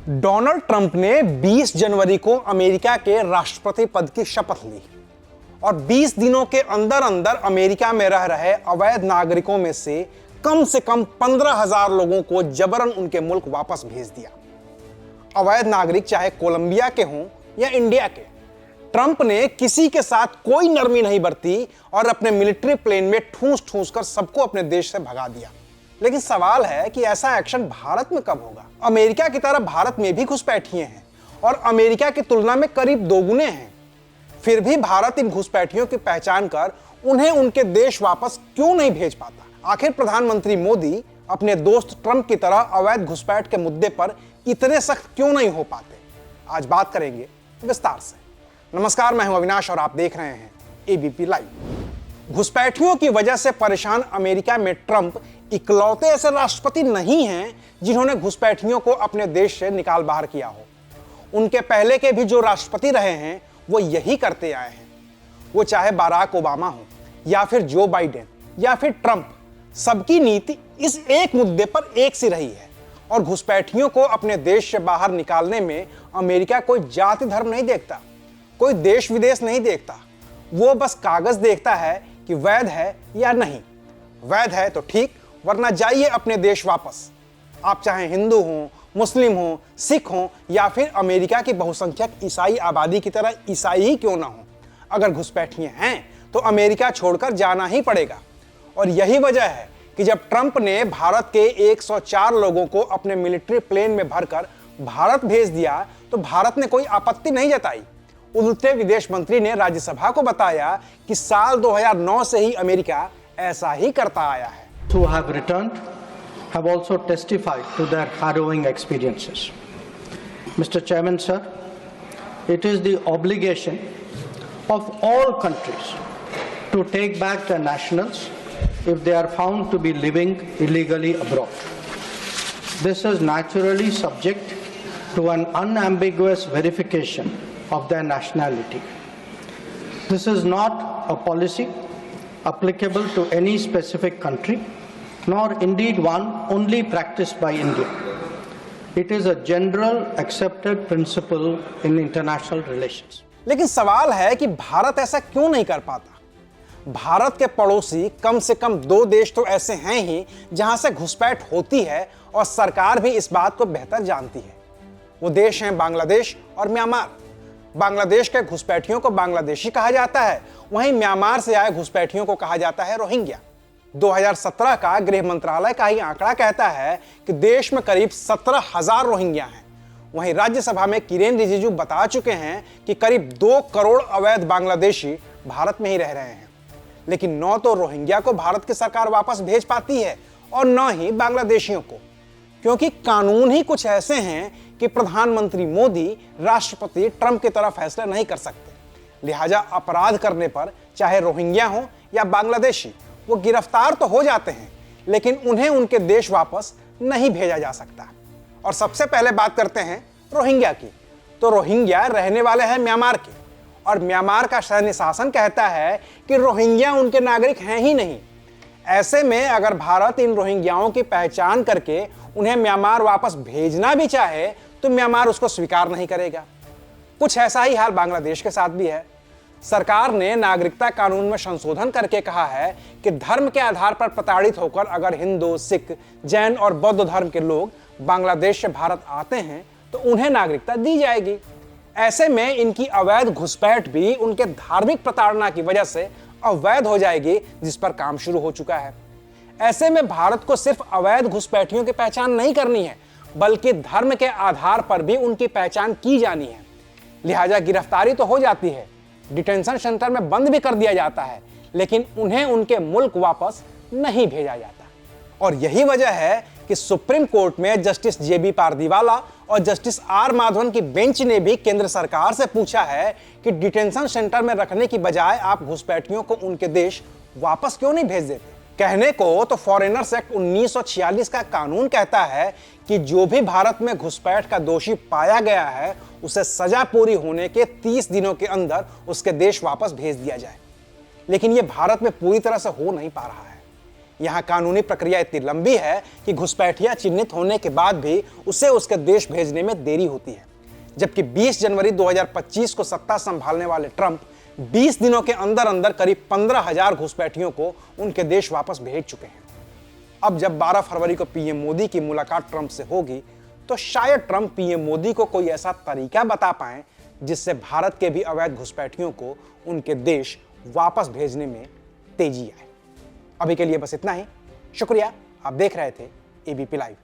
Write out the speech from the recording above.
Donald Trump ने 20 जनवरी को America के राष्ट्रपति पद की शपथ ली और 20 दिनों के अंदर अंदर अमेरिका में रह रहे अवैध नागरिकों में से कम 15,000 लोगों को जबरन उनके मुल्क वापस भेज दिया। अवैध नागरिक चाहे कोलंबिया के हों या इंडिया के, ट्रंप ने किसी के साथ कोई नरमी नहीं बरती और अपने मिलिट्री प्लेन में ठूंस ठूंस कर सबको अपने देश से भगा दिया। लेकिन सवाल है कि ऐसा एक्शन भारत में कब होगा? अमेरिका की तरह भारत में भी घुसपैठिए हैं और अमेरिका की तुलना में करीब दोगुने हैं। फिर भी भारत इन घुसपैठियों की पहचान कर उन्हें उनके देश वापस क्यों नहीं भेज पाता? आखिर प्रधानमंत्री मोदी अपने दोस्त ट्रंप की तरह अवैध घुसपैठ के मुद्दे पर इतने सख्त क्यों नहीं हो पाते? आज बात करेंगे विस्तार से। नमस्कार, मैं हूं अविनाश और आप देख रहे हैं एबीपी लाइव। घुसपैठियों की वजह से परेशान अमेरिका में ट्रंप इकलौते ऐसे राष्ट्रपति नहीं हैं जिन्होंने घुसपैठियों को अपने देश से निकाल बाहर किया हो। उनके पहले के भी जो राष्ट्रपति रहे हैं वो यही करते आए हैं। वो चाहे बाराक ओबामा हो या फिर जो बाइडेन या फिर ट्रंप, सबकी नीति इस एक मुद्दे पर एक सी रही है। और घुसपैठियों को अपने देश से बाहर निकालने में अमेरिका कोई जाति धर्म नहीं देखता, कोई देश विदेश नहीं देखता। वो बस कागज देखता है कि वैध है या नहीं। वैध है तो ठीक, वरना जाइए अपने देश वापस। आप चाहे हिंदू हों, मुस्लिम हों, सिख हों या फिर अमेरिका की बहुसंख्यक ईसाई आबादी की तरह ईसाई ही क्यों ना हो, अगर घुसपैठिए हैं तो अमेरिका छोड़कर जाना ही पड़ेगा। और यही वजह है कि जब ट्रंप ने भारत के 104 लोगों को अपने मिलिट्री प्लेन में भरकर भारत भेज दिया तो भारत ने कोई आपत्ति नहीं जताई। उल्टे विदेश मंत्री ने राज्यसभा को बताया कि साल 2009 से ही अमेरिका ऐसा ही करता आया है। Who have returned have also testified to their harrowing experiences. Mr. Chairman, sir, it is the obligation of all countries to take back their nationals if they are found to be living illegally abroad. This is naturally subject to an unambiguous verification of their nationality. This is not a policy applicable to any specific country, nor indeed one only practiced by India. It is a general accepted principle in international relations. लेकिन सवाल है कि भारत ऐसा क्यों नहीं कर पाता? भारत के पड़ोसी कम से कम 2 देश तो ऐसे हैं ही जहां से घुसपैठ होती है और सरकार भी इस बात को बेहतर जानती है। वो देश हैं बांग्लादेश और म्यांमार। बांग्लादेश के घुसपैठियों को बांग्लादेशी कहा जाता है, वहीं म्यांमार से आए घुसपैठियों को कहा जाता है रोहिंग्या। 2017 का गृह मंत्रालय का ही आंकड़ा कहता है कि देश में करीब 17,000 रोहिंग्या हैं। वहीं राज्यसभा में किरेन रिजिजू बता चुके हैं कि करीब 2 करोड़ अवैध बांग्लादेशी भारत में ही रह रहे हैं। लेकिन न तो रोहिंग्या को भारत की सरकार वापस भेज पाती है और न ही बांग्लादेशियों को, क्योंकि कानून ही कुछ ऐसे हैं कि प्रधानमंत्री मोदी राष्ट्रपति ट्रंप की तरह फैसले नहीं कर सकते। लिहाजा अपराध करने पर चाहे रोहिंग्या हो या बांग्लादेशी, वो गिरफ्तार तो हो जाते हैं लेकिन उन्हें उनके देश वापस नहीं भेजा जा सकता। और सबसे पहले बात करते हैं रोहिंग्या की। तो रोहिंग्या रहने वाले हैं म्यांमार के और म्यांमार का सैन्य शासन कहता है कि रोहिंग्या उनके नागरिक हैं ही नहीं। ऐसे में अगर भारत इन रोहिंग्याओं की पहचान करके उन्हें म्यांमार वापस भेजना भी चाहे तो म्यांमार उसको स्वीकार नहीं करेगा। कुछ ऐसा ही हाल बांग्लादेश के साथ भी है। सरकार ने नागरिकता कानून में संशोधन करके कहा है कि धर्म के आधार पर प्रताड़ित होकर अगर हिंदू, सिख, जैन और बौद्ध धर्म के लोग बांग्लादेश से भारत आते हैं तो उन्हें नागरिकता दी जाएगी। ऐसे में इनकी अवैध घुसपैठ भी उनके धार्मिक प्रताड़ना की वजह से अवैध हो जाएगी, जिस पर काम शुरू हो चुका है। ऐसे में भारत को सिर्फ अवैध घुसपैठियों की पहचान नहीं करनी है, बल्कि धर्म के आधार पर भी उनकी पहचान की जानी है। लिहाजा गिरफ्तारी तो हो जाती है, डिटेंशन सेंटर में बंद भी कर दिया जाता है, लेकिन उन्हें उनके मुल्क वापस नहीं भेजा जाता। और यही वजह है कि सुप्रीम कोर्ट में जस्टिस जेबी पारदीवाला और जस्टिस आर माधवन की बेंच ने भी केंद्र सरकार से पूछा है कि डिटेंशन सेंटर में रखने की बजाय आप घुसपैठियों को उनके देश वापस क्यों नहीं भेज देते? कहने को तो फॉरेनर्स एक्ट 1946 का कानून कहता है कि जो भी भारत में घुसपैठ का दोषी पाया गया है उसे सजा पूरी होने के 30 दिनों के अंदर उसके देश वापस भेज दिया जाए। लेकिन यह भारत में पूरी तरह से हो नहीं पा रहा है। यहाँ कानूनी प्रक्रिया इतनी लंबी है कि घुसपैठिया चिन्हित होने के बाद भी उसे उसके देश भेजने में देरी होती है। जबकि 20 जनवरी 2025 को सत्ता संभालने वाले ट्रंप 20 दिनों के अंदर अंदर करीब 15,000 घुसपैठियों को उनके देश वापस भेज चुके हैं। अब जब 12 फरवरी को पीएम मोदी की मुलाकात ट्रंप से होगी तो शायद ट्रंप पीएम मोदी को कोई ऐसा तरीका बता पाएं जिससे भारत के भी अवैध घुसपैठियों को उनके देश वापस भेजने में तेजी आए। अभी के लिए बस इतना ही। शुक्रिया, आप देख रहे थे एबीपी लाइव।